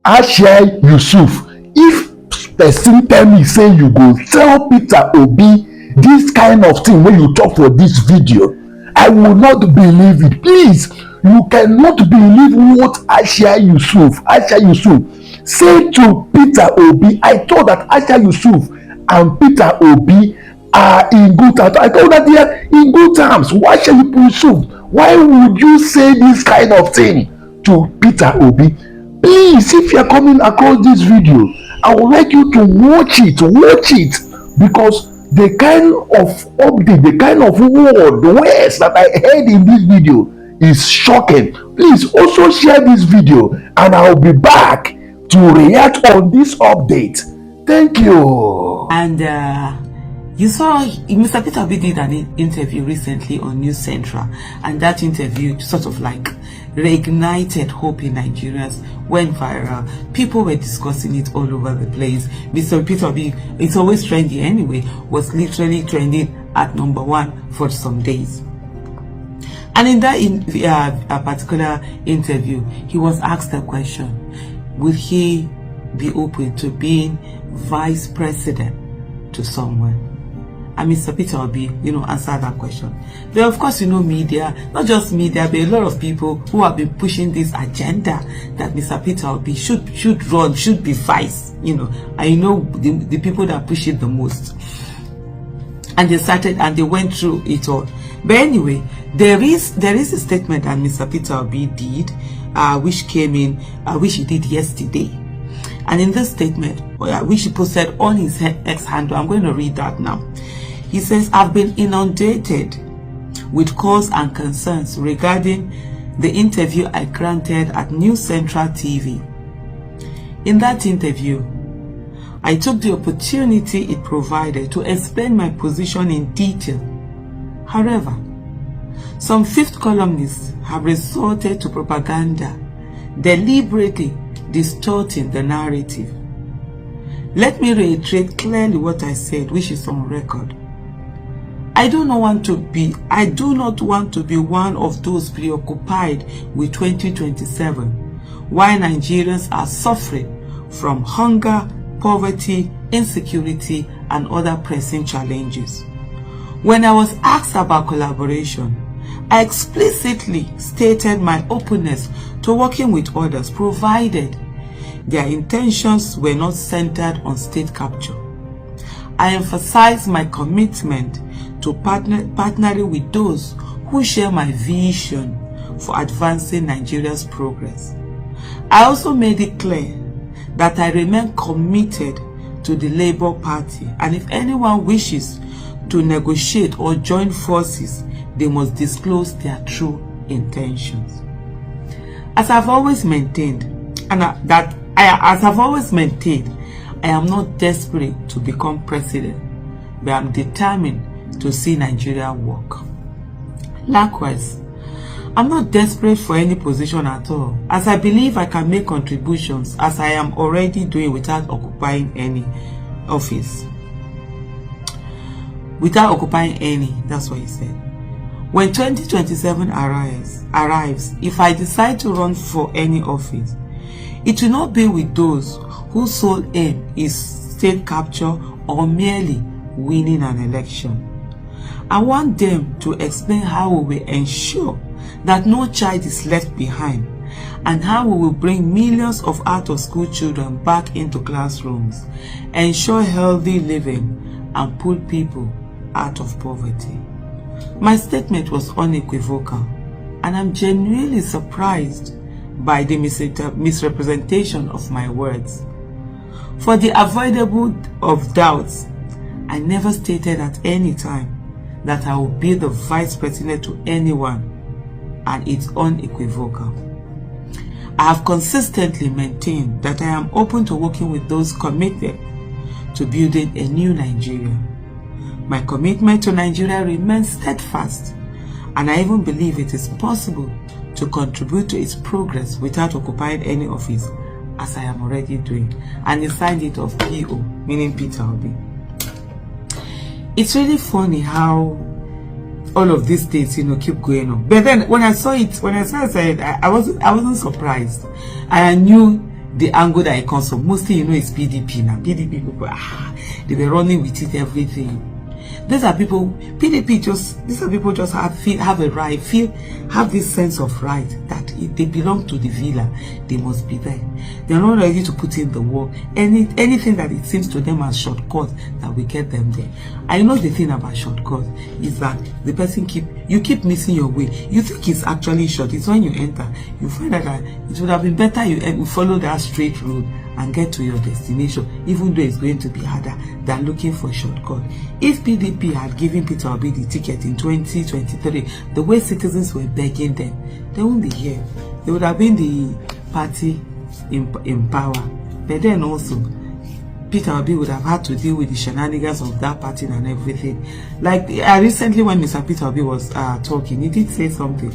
Aisha Yesufu, if person tell me say you go tell Peter Obi this kind of thing when you talk for this video, I will not believe it. Please, you cannot believe what Aisha Yesufu say to Peter Obi. I thought that Aisha Yesufu and Peter Obi are in good terms. I thought that they are in good terms. Why shall you pursue? Why would you say this kind of thing to Peter Obi? Please, if you are coming across this video, I would like you to watch it, because the kind of update, the kind of words that I heard in this video is shocking. Please also share this video, and I'll be back to react on this update. Thank you. And you saw Mr. Peter Obi did an interview recently on News Central, and that interview sort of like reignited hope in Nigerians, went viral. People were discussing it all over the place. Mr. Peter Obi, it's always trendy anyway, was literally trending at #1 for some days. And in that a particular interview, he was asked a question: would he be open to being vice president to someone? And Mr. Peter Obi, answered that question. But of course, media, not just media, but a lot of people who have been pushing this agenda that Mr. Peter Obi should run, should be vice, I know the people that push it the most. And they went through it all. But anyway, there is a statement that Mr. Peter Obi did, which came in, which he did yesterday. And in this statement, which he posted on his X handle, I'm going to read that now. He says, "I've been inundated with calls and concerns regarding the interview I granted at News Central TV. In that interview, I took the opportunity it provided to explain my position in detail. However, some fifth columnists have resorted to propaganda, deliberately distorting the narrative. Let me reiterate clearly what I said, which is on record. I do not want to be one of those preoccupied with 2027, while Nigerians are suffering from hunger, poverty, insecurity, and other pressing challenges. When I was asked about collaboration, I explicitly stated my openness to working with others, provided their intentions were not centered on state capture. I emphasized my commitment to partnering with those who share my vision for advancing Nigeria's progress. I also made it clear that I remain committed to the Labour Party, and if anyone wishes to negotiate or join forces, they must disclose their true intentions. As I've always maintained, I am not desperate to become president, but I'm determined to see Nigeria work. Likewise, I'm not desperate for any position at all, as I believe I can make contributions as I am already doing without occupying any office. That's what he said. When 2027 arrives, if I decide to run for any office, it will not be with those whose sole aim is state capture or merely winning an election. I want them to explain how we will ensure that no child is left behind, and how we will bring millions of out-of-school children back into classrooms, ensure healthy living, and pull people out of poverty. My statement was unequivocal, and I'm genuinely surprised by the misrepresentation of my words. For the avoidable of doubts, I never stated at any time that I will be the vice president to anyone, and it's unequivocal. I have consistently maintained that I am open to working with those committed to building a new Nigeria. My commitment to Nigeria remains steadfast, and I even believe it is possible to contribute to its progress without occupying any office, as I am already doing. And he signed it off PO, meaning Peter Obi. It's really funny how all of these things, keep going on. But then when I saw it, I wasn't surprised. And I knew the angle that it comes from. Mostly, you know, it's PDP now. PDP people, they were running with it, everything. These are people, PDP these are people just have a right, have this sense of right that if they belong to the villa, they must be there. They're not ready to put in the work. Anything that it seems to them as shortcut that will get them there. I know the thing about shortcut is that the person you keep missing your way. You think it's actually short. It's when you enter, you find that it would have been better you follow that straight road and get to your destination, even though it's going to be harder than looking for a shortcut. If PDP had given Peter Obi the ticket in 2023, the way citizens were begging them, they wouldn't be here. They would have been the party in power. But then also, Peter Obi would have had to deal with the shenanigans of that party and everything. Like recently when Mr. Peter Obi was talking, he did say something.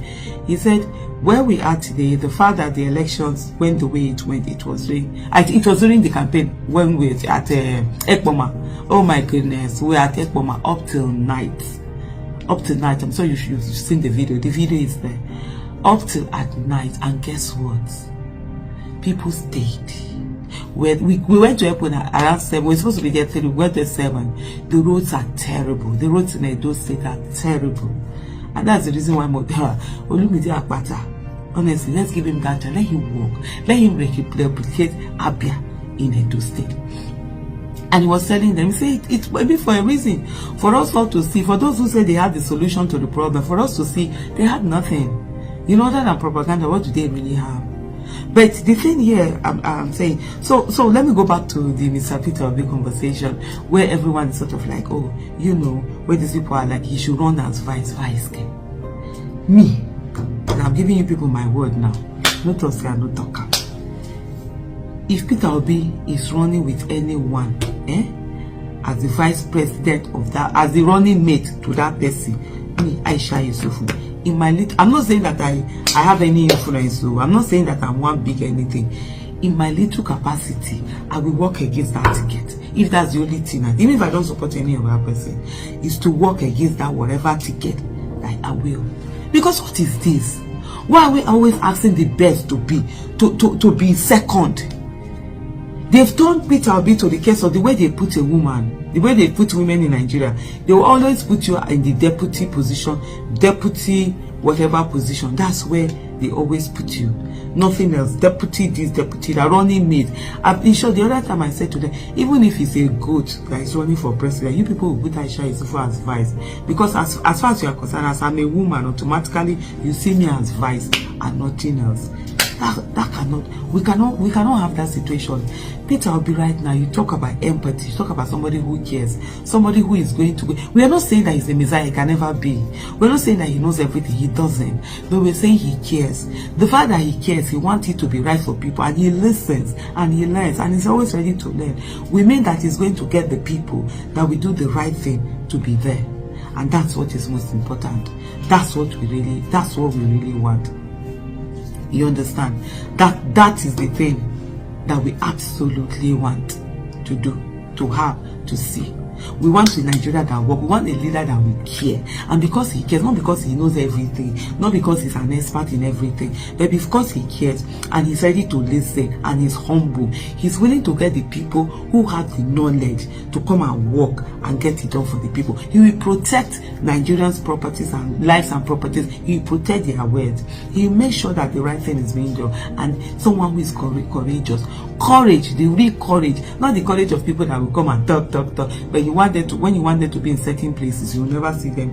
He said, where we are today, the fact that the elections went the way it went, it was during the campaign when we were at Ekpoma. Oh my goodness, we were at Ekpoma up till night. I'm sure you've seen the video. The video is there. Up till at night, and guess what? People stayed. We went to Ekpoma around 7. We're supposed to be there 3. We went there 7. The roads are terrible. The roads in Edo State are terrible. And that's the reason why Olumide Akpata, honestly, let's give him that time. Let him walk. Let him replicate Abia in Edo State. And he was telling them, he said, it's maybe for a reason. For us all to see, for those who say they had the solution to the problem, for us to see, they had nothing. You know, other than propaganda, what do they really have? But the thing here, I'm saying, so let me go back to the Mr. Peter Obi conversation, where everyone is sort of like, oh, you know, where these people are like, he should run as vice. Me, and I'm giving you people my word now. No talk, no talk. If Peter Obi is running with anyone, as the vice president of that, as the running mate to that person, me, Aisha Yesufu, in my little, I'm not saying that I have any influence, so I'm not saying that I'm one big anything. In my little capacity, I will work against that ticket. If that's the only thing, even if I don't support any other person, is to work against that whatever ticket, that I will. Because what is this? Why are we always asking the best to be second? They've turned Peter Obi to the case of the way they put a woman, the way they put women in Nigeria. They will always put you in the deputy position, deputy whatever position. That's where they always put you. Nothing else. Deputy this, deputy that, running mate. I'm been sure the other time I said to them, even if it's a goat that is running for president, you people will put Aisha Yesufu as vice. Because as far as you are concerned, as I'm a woman, automatically you see me as vice and nothing else. That cannot, we cannot have that situation. Peter Obi right now, you talk about empathy, you talk about somebody who cares, somebody who is going to go. We are not saying that he's a messiah, he can never be. We're not saying that he knows everything, he doesn't. But we're saying he cares. The fact that he cares, he wants it to be right for people, and he listens and he learns, and he's always ready to learn. We mean that he's going to get the people that will do the right thing to be there. And that's what is most important. That's what we really want. You understand? That is the thing that we absolutely want to do, to have, to see. We want a Nigeria that works. We want a leader that will care. And because he cares, not because he knows everything, not because he's an expert in everything, but because he cares and he's ready to listen and he's humble. He's willing to get the people who have the knowledge to come and work and get it done for the people. He will protect Nigerians' properties and lives and properties. He will protect their words. He will make sure that the right thing is being done. And someone who is courageous. Courage, the real courage, not the courage of people that will come and talk, but when you want them to be in certain places, you'll never see them,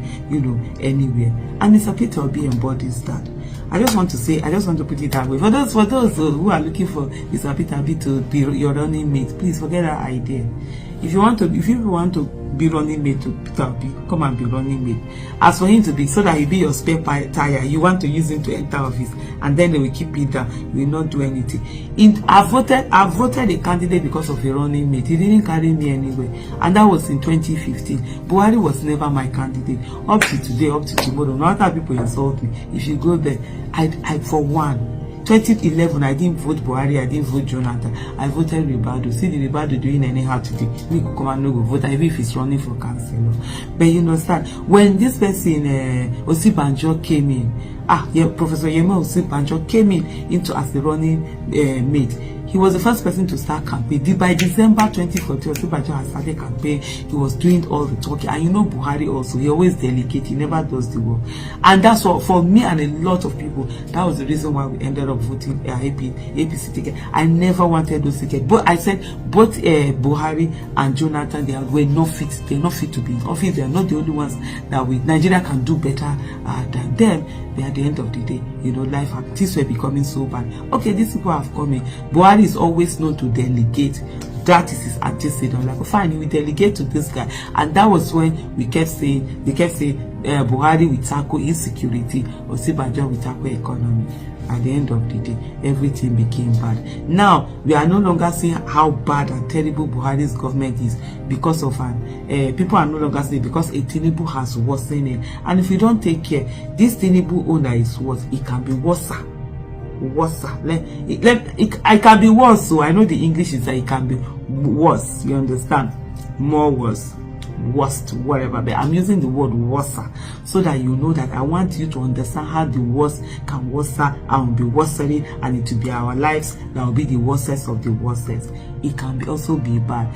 anywhere. And Mr. Peter Obi embodies that. I just want to put it that way. For those who are looking for Mr. Peter Obi to be your running mate, please forget that idea. If you want to be running mate to Peter Obi, come and be running mate. As for him to be, so that he'll be your spare tire, you want to use him to enter office, and then they will keep it down. You will not do anything. I voted a candidate because of a running mate. He didn't carry me anywhere, and that was in 2015. Buhari was never my candidate. Up to today, up to tomorrow, no matter people insult me, if you go there, I for one. 2011, I didn't vote Buhari, I didn't vote Jonathan. I voted Ribado. See the Ribado doing anyhow today. We could come and no go vote, even if he's running for councillor. But you understand, when this person, Osibanjo, came in, Professor Yema Osibanjo came into as the running mate, he was the first person to start campaign. By December 2014, Osinbajo had started campaign. He was doing all the talking. And you know Buhari also, he always delegate, he never does the work. And that's what, for me and a lot of people, that was the reason why we ended up voting APC ticket. I never wanted those tickets. But I said both Buhari and Jonathan, they were not fit. They're not fit to be in office. They are not the only ones that Nigeria can do better than them. But at the end of the day, you know, life, things were becoming so bad. Okay, these people have come in. Buhari is always known to delegate. That is his antecedent. Like, fine, we delegate to this guy. And that was when they kept saying Buhari will tackle insecurity, Osinbajo will tackle economy. At the end of the day, everything became bad. Now we are no longer seeing how bad and terrible Buhari's government is because of people are no longer saying because a Tinubu has worsened it. And if you don't take care, this Tinubu owner is worse. It can be worse. I can be worse. So I know the English is that it can be worse. You understand? More worse. Worst, whatever, but I'm using the word worse so that you know that I want you to understand how the worst can worsen and be worsening, and it will be our lives that will be the worstest of the worstest. It can also be bad.